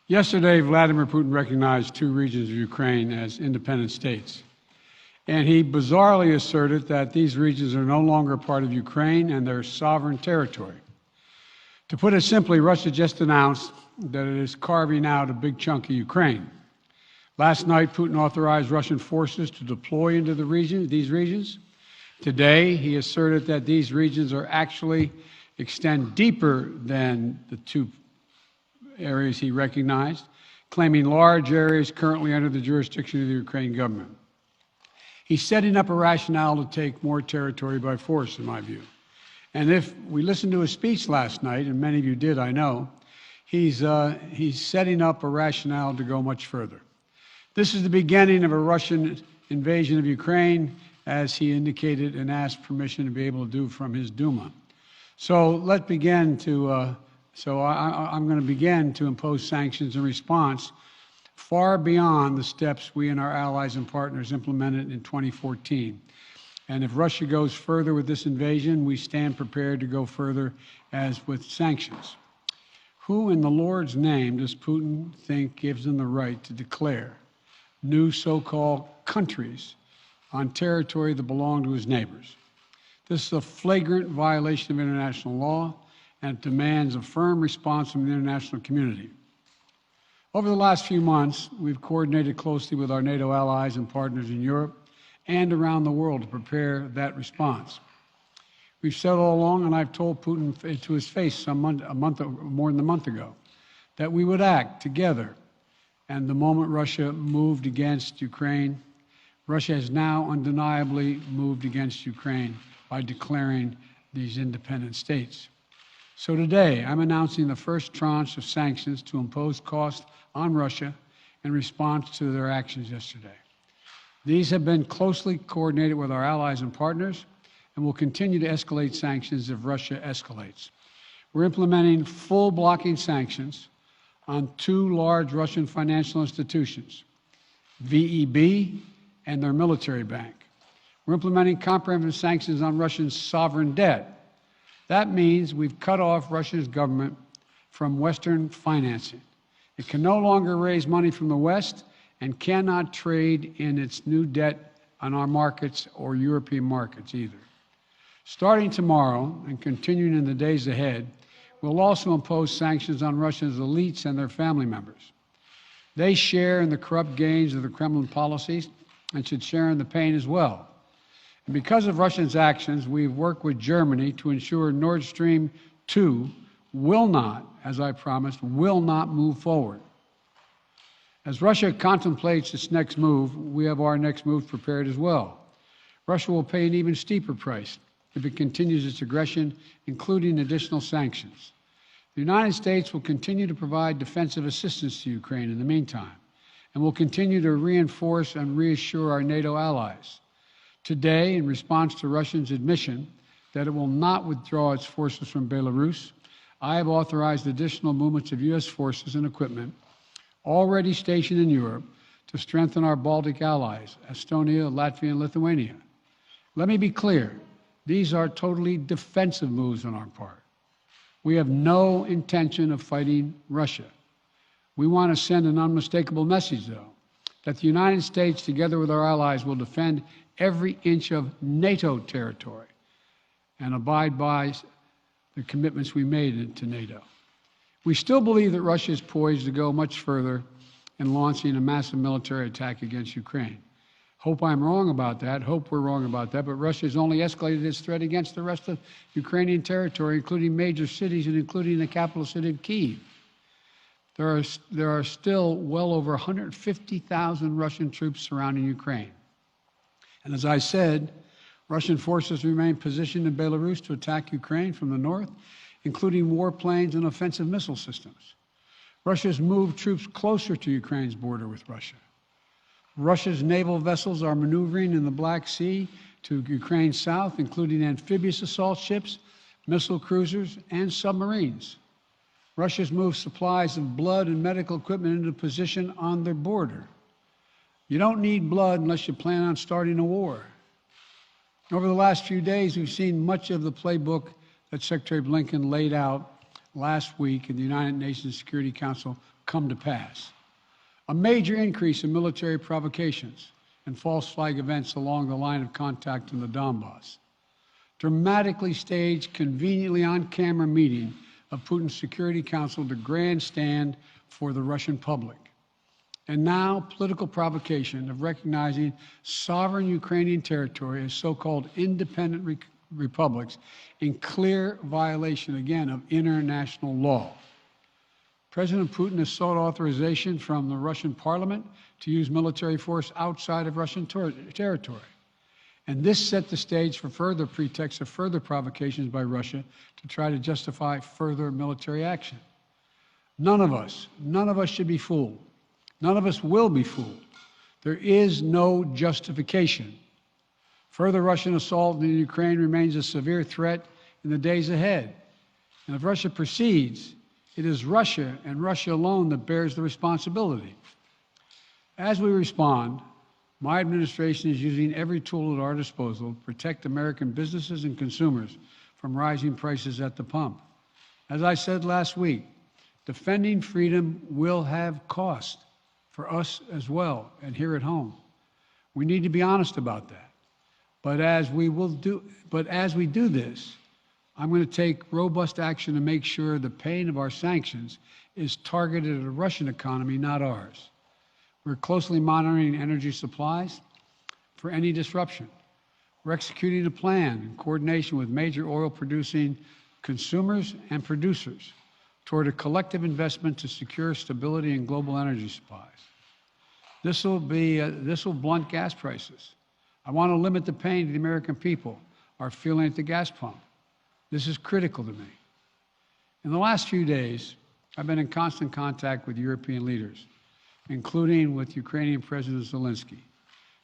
Yesterday, Vladimir Putin recognized two regions of Ukraine as independent states. And he bizarrely asserted that these regions are no longer part of Ukraine and their sovereign territory. To put it simply, Russia just announced that it is carving out a big chunk of Ukraine. Last night, Putin authorized Russian forces to deploy into these regions. Today, he asserted that these regions are actually extend deeper than the two areas he recognized, claiming large areas currently under the jurisdiction of the Ukrainian government. He's setting up a rationale to take more territory by force, in my view. And if we listened to his speech last night, and many of you did, I know, he's setting up a rationale to go much further. This is the beginning of a Russian invasion of Ukraine, as he indicated and asked permission to be able to do from his Duma. So let's begin to, I'm going to begin to impose sanctions in response far beyond the steps we and our allies and partners implemented in 2014. And if Russia goes further with this invasion, we stand prepared to go further as with sanctions. Who in the Lord's name does Putin think gives him the right to declare new so-called countries on territory that belong to his neighbors? This is a flagrant violation of international law, and it demands a firm response from the international community. Over the last few months, we've coordinated closely with our NATO allies and partners in Europe and around the world to prepare that response. We've said all along, and I've told Putin to his face more than a month ago, that we would act together. And the moment Russia moved against Ukraine, Russia has now undeniably moved against Ukraine by declaring these independent states. So today, I'm announcing the first tranche of sanctions to impose costs on Russia in response to their actions yesterday. These have been closely coordinated with our allies and partners and will continue to escalate sanctions if Russia escalates. We're implementing full blocking sanctions on two large Russian financial institutions, VEB and their military bank. We're implementing comprehensive sanctions on Russian sovereign debt. That means we've cut off Russia's government from Western financing. It can no longer raise money from the West and cannot trade in its new debt on our markets or European markets either. Starting tomorrow and continuing in the days ahead, we'll also impose sanctions on Russia's elites and their family members. They share in the corrupt gains of the Kremlin policies and should share in the pain as well. And because of Russia's actions, we've worked with Germany to ensure Nord Stream 2 will not, as I promised, will not move forward. As Russia contemplates its next move, we have our next move prepared as well. Russia will pay an even steeper price if it continues its aggression, including additional sanctions. The United States will continue to provide defensive assistance to Ukraine in the meantime, and will continue to reinforce and reassure our NATO allies. Today, in response to Russia's admission that it will not withdraw its forces from Belarus, I have authorized additional movements of U.S. forces and equipment already stationed in Europe to strengthen our Baltic allies, Estonia, Latvia, and Lithuania. Let me be clear, these are totally defensive moves on our part. We have no intention of fighting Russia. We want to send an unmistakable message, though, that the United States, together with our allies, will defend every inch of NATO territory and abide by the commitments we made to NATO. We still believe that Russia is poised to go much further in launching a massive military attack against Ukraine. Hope I'm wrong about that. Hope we're wrong about that. But Russia has only escalated its threat against the rest of Ukrainian territory, including major cities and including the capital city of Kyiv. There are still well over 150,000 Russian troops surrounding Ukraine. And as I said, Russian forces remain positioned in Belarus to attack Ukraine from the north, including warplanes and offensive missile systems. Russia's moved troops closer to Ukraine's border with Russia. Russia's naval vessels are maneuvering in the Black Sea to Ukraine's south, including amphibious assault ships, missile cruisers, and submarines. Russia's moved supplies of blood and medical equipment into position on their border. You don't need blood unless you plan on starting a war. Over the last few days, we've seen much of the playbook that Secretary Blinken laid out last week in the United Nations Security Council come to pass. A major increase in military provocations and false flag events along the line of contact in the Donbass. Dramatically staged, conveniently on-camera meeting of Putin's Security Council to grandstand for the Russian public. And now, political provocation of recognizing sovereign Ukrainian territory as so-called independent republics in clear violation, again, of international law. President Putin has sought authorization from the Russian parliament to use military force outside of Russian territory. And this set the stage for further pretexts of further provocations by Russia to try to justify further military action. None of us should be fooled. None of us will be fooled. There is no justification. Further Russian assault in Ukraine remains a severe threat in the days ahead. And if Russia proceeds, it is Russia and Russia alone that bears the responsibility. As we respond, my administration is using every tool at our disposal to protect American businesses and consumers from rising prices at the pump. As I said last week, defending freedom will have cost for us as well and here at home. We need to be honest about that. But as we do this, I'm going to take robust action to make sure the pain of our sanctions is targeted at the Russian economy, not ours. We're closely monitoring energy supplies for any disruption. We're executing a plan in coordination with major oil-producing consumers and producers toward a collective investment to secure stability in global energy supplies. This will blunt gas prices. I want to limit the pain to the American people are feeling at the gas pump. This is critical to me. In the last few days, I've been in constant contact with European leaders, including with Ukrainian President Zelensky.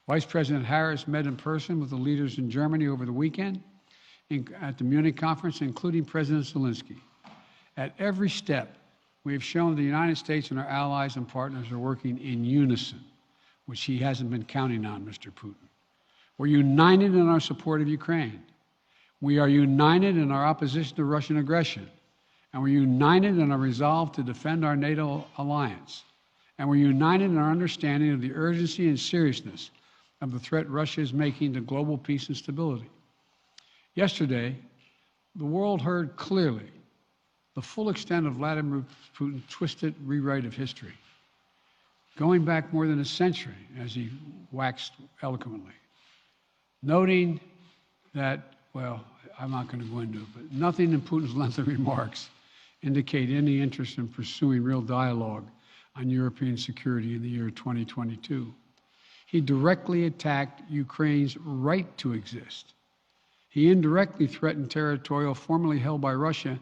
Vice President Harris met in person with the leaders in Germany over the weekend at the Munich conference, including President Zelensky. At every step, we have shown the United States and our allies and partners are working in unison, which he hasn't been counting on, Mr. Putin. We're united in our support of Ukraine. We are united in our opposition to Russian aggression. And we're united in our resolve to defend our NATO alliance. And we're united in our understanding of the urgency and seriousness of the threat Russia is making to global peace and stability. Yesterday, the world heard clearly the full extent of Vladimir Putin's twisted rewrite of history, going back more than a century, as he waxed eloquently, noting that, well, I'm not going to go into it, but nothing in Putin's lengthy remarks indicate any interest in pursuing real dialogue on European security in the year 2022. He directly attacked Ukraine's right to exist. He indirectly threatened territory formerly held by Russia,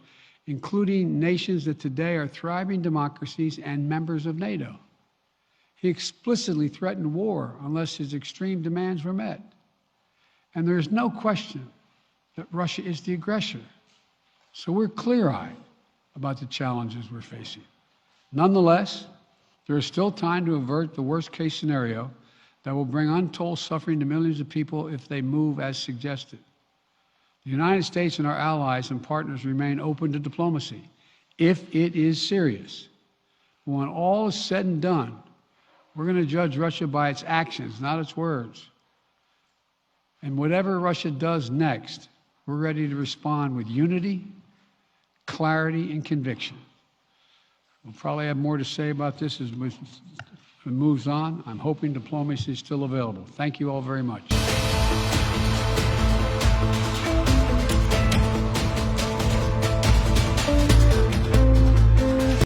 including nations that today are thriving democracies and members of NATO. He explicitly threatened war unless his extreme demands were met. And there is no question that Russia is the aggressor. So we're clear-eyed about the challenges we're facing. Nonetheless, there is still time to avert the worst-case scenario that will bring untold suffering to millions of people if they move as suggested. The United States and our allies and partners remain open to diplomacy if it is serious. When all is said and done, we're going to judge Russia by its actions, not its words. And whatever Russia does next, we're ready to respond with unity, clarity, and conviction. We'll probably have more to say about this as it moves on. I'm hoping diplomacy is still available. Thank you all very much.